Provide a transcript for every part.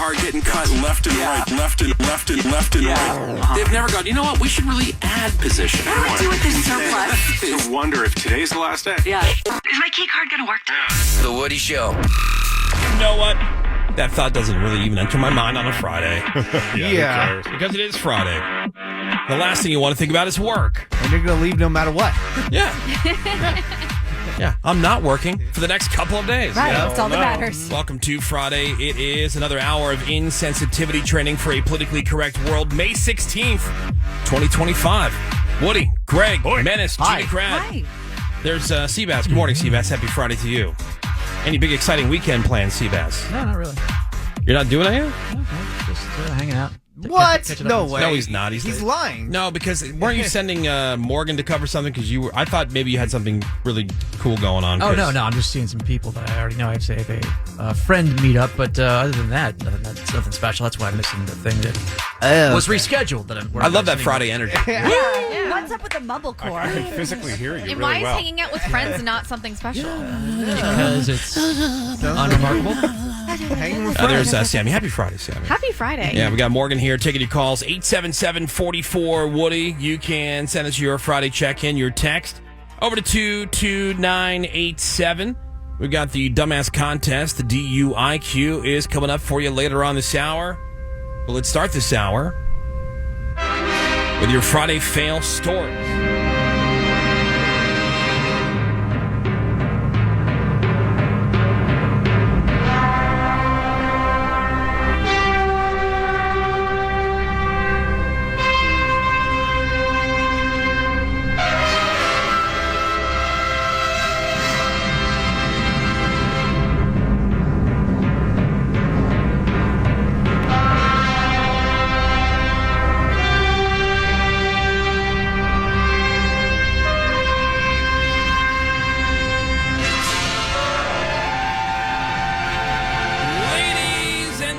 car getting cut left and right, left and right. They've never gone, you know what, we should really add position. What do I do with this surplus? I wonder if today's the last day. Yeah. Is my key card going to work today? The Woody Show. You know what? That thought doesn't really even enter my mind on a Friday. Yeah. Because it is Friday. The last thing you want to think about is work. And you're going to leave no matter what. Yeah. Yeah. I'm not working for the next couple of days. Right. That's all that matters. Welcome to Friday. It is another hour of insensitivity training for a politically correct world. May 16th, 2025. Woody, Greg, Menace, Gina Crad. Hi. There's Seabass. Good morning, Seabass. Happy Friday to you. Any big exciting weekend plans, Seabass? No, not really. You're not doing anything? No, just hanging out. What? Catch it up No on- way. No, he's not. He's lying. No, because weren't you sending Morgan to cover something? Because I thought maybe you had something really cool going on. Oh, no, I'm just seeing some people that I already know. I have to say a friend meetup, but other than that, that's nothing special. That's why I'm missing the thing that was rescheduled. I love that Friday energy. What's up with the mumblecore? I can physically hear you And really why well. is hanging out with friends not something special? Because it's unremarkable. Hanging with There's Sammy. Happy Friday, Sammy. Happy Friday. Yeah, we got Morgan here taking your calls. 877-44-WOODY. You can send us your Friday check-in, your text, over to 22987. We've got the Dumbass Contest. The DUIQ is coming up for you later on this hour. But let's start this hour with your Friday fail stories.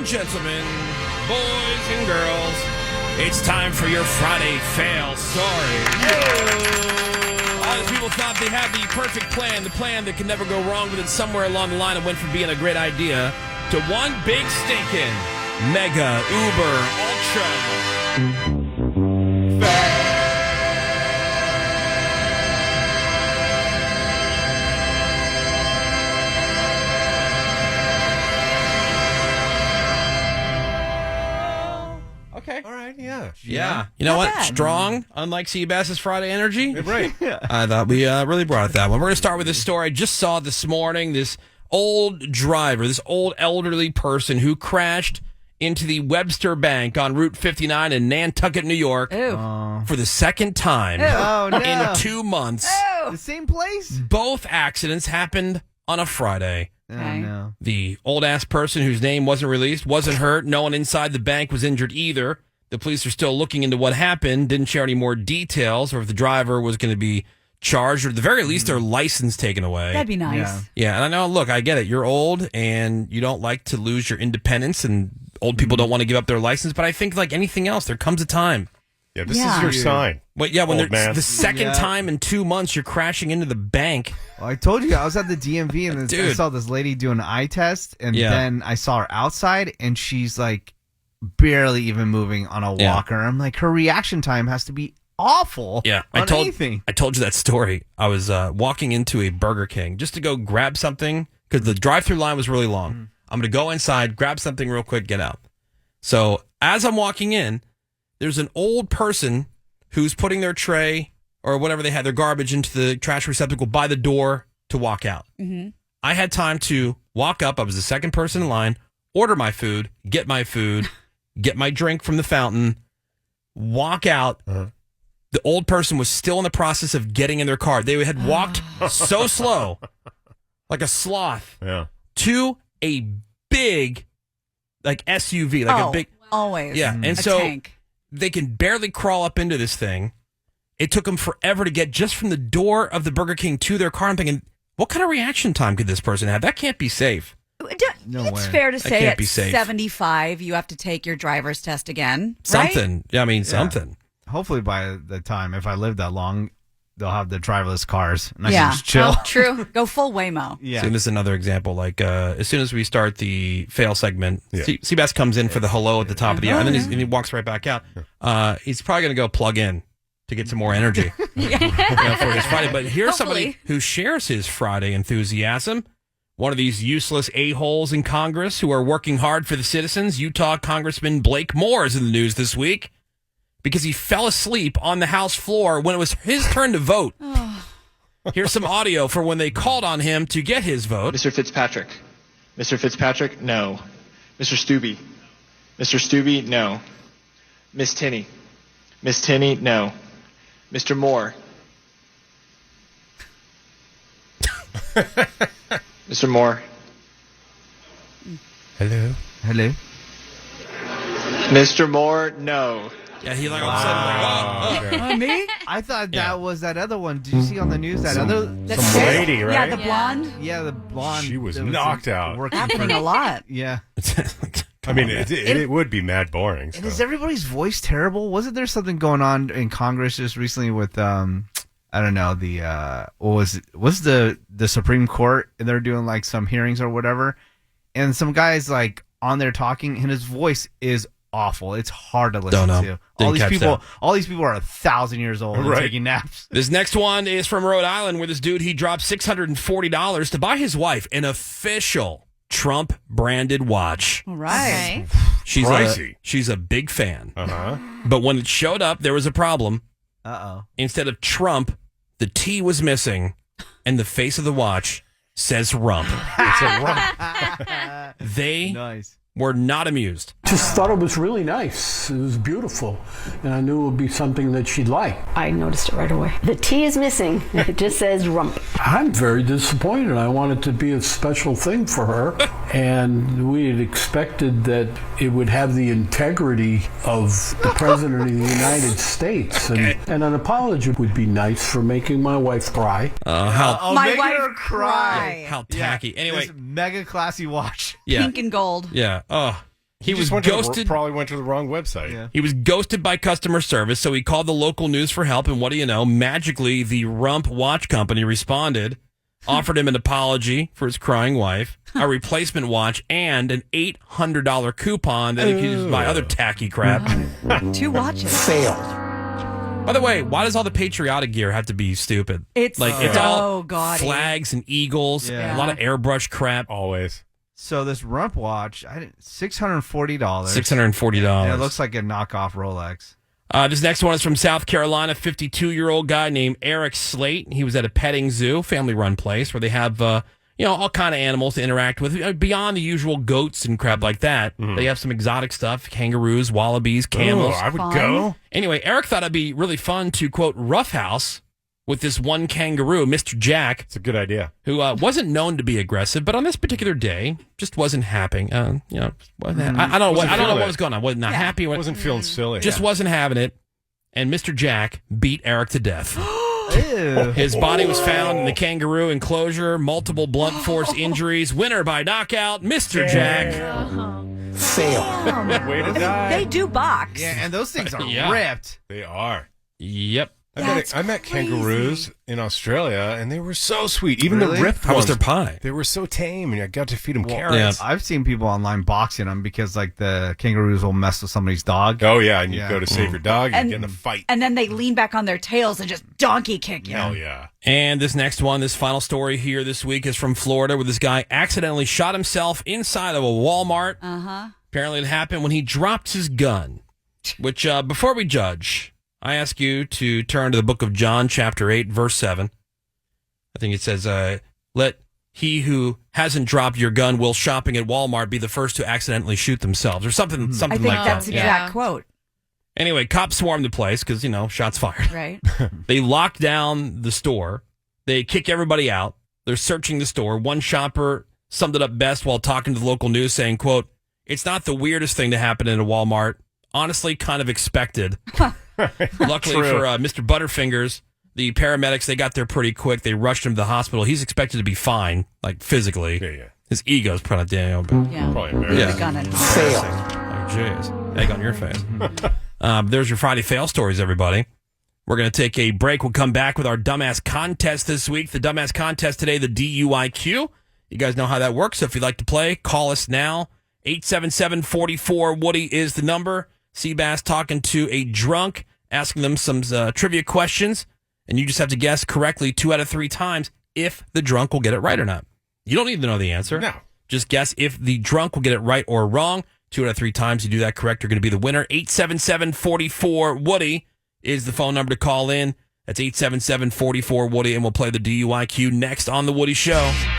Gentlemen, boys and girls, it's time for your Friday fail story. All these people thought they had the perfect plan, the plan that could never go wrong, but then somewhere along the line it went from being a great idea to one big stinking mega uber ultra fail. Okay. All right, yeah. Yeah. You know Not what? bad. Strong, unlike Seabass's Friday energy. Right. I thought we really brought it that one. We're going to start with this story I just saw this morning. This old driver, this old elderly person who crashed into the Webster Bank on Route 59 in Nantucket, New York for the second time Oh, no. in 2 months. The same place? Both accidents happened on a Friday. Oh, no. The old-ass person whose name wasn't released wasn't hurt. No one inside the bank was injured either. The police are still looking into what happened, didn't share any more details, or if the driver was going to be charged, or at the very least their license taken away. That'd be nice. Yeah, and I know, look, I get it. You're old, and you don't like to lose your independence, and old people don't want to give up their license, but I think like anything else, there comes a time. Yeah, this Yeah. is your sign. But yeah, when Old man. the second time in 2 months you're crashing into the bank. Well, I told you, I was at the DMV and I Dude. saw this lady do an eye test, and Yeah. then I saw her outside, and she's like barely even moving on a Yeah. walker. I'm like, her reaction time has to be awful. Yeah, on I told anything. you that story. I was walking into a Burger King just to go grab something because the drive-through line was really long. I'm going to go inside, grab something real quick, get out. So as I'm walking in, there's an old person who's putting their tray or whatever they had, their garbage, into the trash receptacle by the door to walk out. Mm-hmm. I had time to walk up. I was the second person in line, order my food, get my drink from the fountain, walk out. The old person was still in the process of getting in their car. They had walked so slow, like a sloth, to a big, like SUV, like a big, always. yeah. And A so tank. they can barely crawl up into this thing. It took them forever to get just from the door of the Burger King to their car. I'm thinking, what kind of reaction time could this person have? That can't be safe. No It's way. fair to That say can't at be safe. 75, you have to take your driver's test again. Right? Something. Yeah, I mean, something. Hopefully by the time, if I live that long, they'll have the driverless cars. And I Yeah. can just chill. Oh, true. Go full Waymo. Yeah. See, this is another example. Like, as soon as we start the fail segment, Seabass comes in for the hello at the top of the hour, and then he walks right back out. He's probably going to go plug in to get some more energy for his Friday. But here's somebody who shares his Friday enthusiasm. One of these useless a-holes in Congress who are working hard for the citizens. Utah Congressman Blake Moore is in the news this week because he fell asleep on the House floor when it was his turn to vote. Here's some audio for when they called on him to get his vote. Mr. Fitzpatrick. Mr. Fitzpatrick, no. Mr. Stubbe. Mr. Stubbe, no. Miss Tinney. Miss Tinney, no. Mr. Moore. Mr. Moore. Hello. Hello. Mr. Moore, no. Yeah, he like all of a sudden like, Me? I thought that was that other one. Did you see on the news that other Some lady, right? Yeah, the blonde. Yeah, the blonde. She was that knocked out. working Happening for- a lot. Yeah. I mean, it would be mad boring. And is So. everybody's voice terrible? Wasn't there something going on in Congress just recently with I don't know, the what was it? Was the Supreme Court, and they're doing like some hearings or whatever, and some guy's like on there talking, and his voice is awful. It's hard to listen to. All these people are 1,000 years old and taking naps. This next one is from Rhode Island, where this dude, he dropped $640 to buy his wife an official Trump branded watch. All right. She's a big fan. Uh-huh. But when it showed up, there was a problem. Uh-oh. Instead of Trump, the T was missing, and the face of the watch says rump. It's a rump. They Nice. were not amused. Just thought it was really nice. It was beautiful. And I knew it would be something that she'd like. I noticed it right away. The T is missing. It just says rump. I'm very disappointed. I wanted it to be a special thing for her. And we had expected that it would have the integrity of the President of the United States. And an apology would be nice for making my wife cry. My make wife her cry. How tacky. Anyway, This mega classy watch. yeah. Pink and gold. Yeah. He was Just ghosted. probably went to the wrong website. Yeah. He was ghosted by customer service, so he called the local news for help. And what do you know? Magically, the Rump Watch Company responded, offered him an apology for his crying wife, a replacement watch, and an $800 coupon that he could use to buy other tacky crap. 2 watches. By the way, why does all the patriotic gear have to be stupid? It's it's so all gaudy. flags and eagles, Yeah. a lot of airbrush crap. Always. So this rump watch, $640. $640. And it looks like a knockoff Rolex. This next one is from South Carolina. 52-year-old guy named Eric Slate. He was at a petting zoo, family-run place, where they have all kind of animals to interact with beyond the usual goats and crap like that. They have some exotic stuff: kangaroos, wallabies, camels. Oh, I would go. Anyway, Eric thought it'd be really fun to quote roughhouse with this one kangaroo, Mr. Jack. It's a good idea. Who wasn't known to be aggressive, but on this particular day, just wasn't happy. I don't know what was going on. Was not happy. Wasn't feeling silly. Just wasn't having it. And Mr. Jack beat Eric to death. Ew. His body was found in the kangaroo enclosure. Multiple blunt force injuries. Winner by knockout, Mr. Jack. Way to die. They do box. Yeah, and those things are Yeah. ripped. They are. Yep. I met kangaroos in Australia, and they were so sweet. Even Really? the ripped How was ones, their pie? they were so tame, and I got to feed them carrots. I've seen people online boxing them because like the kangaroos will mess with somebody's dog. Oh, yeah, and you Yeah. go to save your dog, and you get in a fight. And then they lean back on their tails and just donkey kick you. Hell yeah. And this next one, this final story here this week is from Florida, where this guy accidentally shot himself inside of a Walmart. Apparently it happened when he dropped his gun. Which, before we judge, I ask you to turn to the book of John, chapter 8, verse 7. I think it says, let he who hasn't dropped your gun while shopping at Walmart be the first to accidentally shoot themselves, or something I like think that. that's the Yeah. exact quote, Anyway, cops swarmed the place because, shots fired. right? They lock down the store. They kick everybody out. They're searching the store. One shopper summed it up best while talking to the local news, saying, quote, "It's not the weirdest thing to happen in a Walmart. Honestly, kind of expected." Luckily for Mr. Butterfingers, the paramedics, they got there pretty quick. They rushed him to the hospital. He's expected to be fine, like physically. Yeah. His ego's probably down. But Yeah. Probably embarrassing. Yeah. The gun and Oh, jeez. Egg on your face. There's your Friday fail stories, everybody. We're going to take a break. We'll come back with our dumbass contest this week. The dumbass contest today, the DUIQ. You guys know how that works. So if you'd like to play, call us now. 877-44-WOODY is the number. Seabass talking to a drunk, asking them some trivia questions, and you just have to guess correctly 2 out of 3 times if the drunk will get it right or not. You don't need to know the answer. No. Just guess if the drunk will get it right or wrong. 2 out of 3 times you do that correct, you're going to be the winner. 877-44-WOODY is the phone number to call in. That's 877-44-WOODY, and we'll play the DUIQ next on The Woody Show.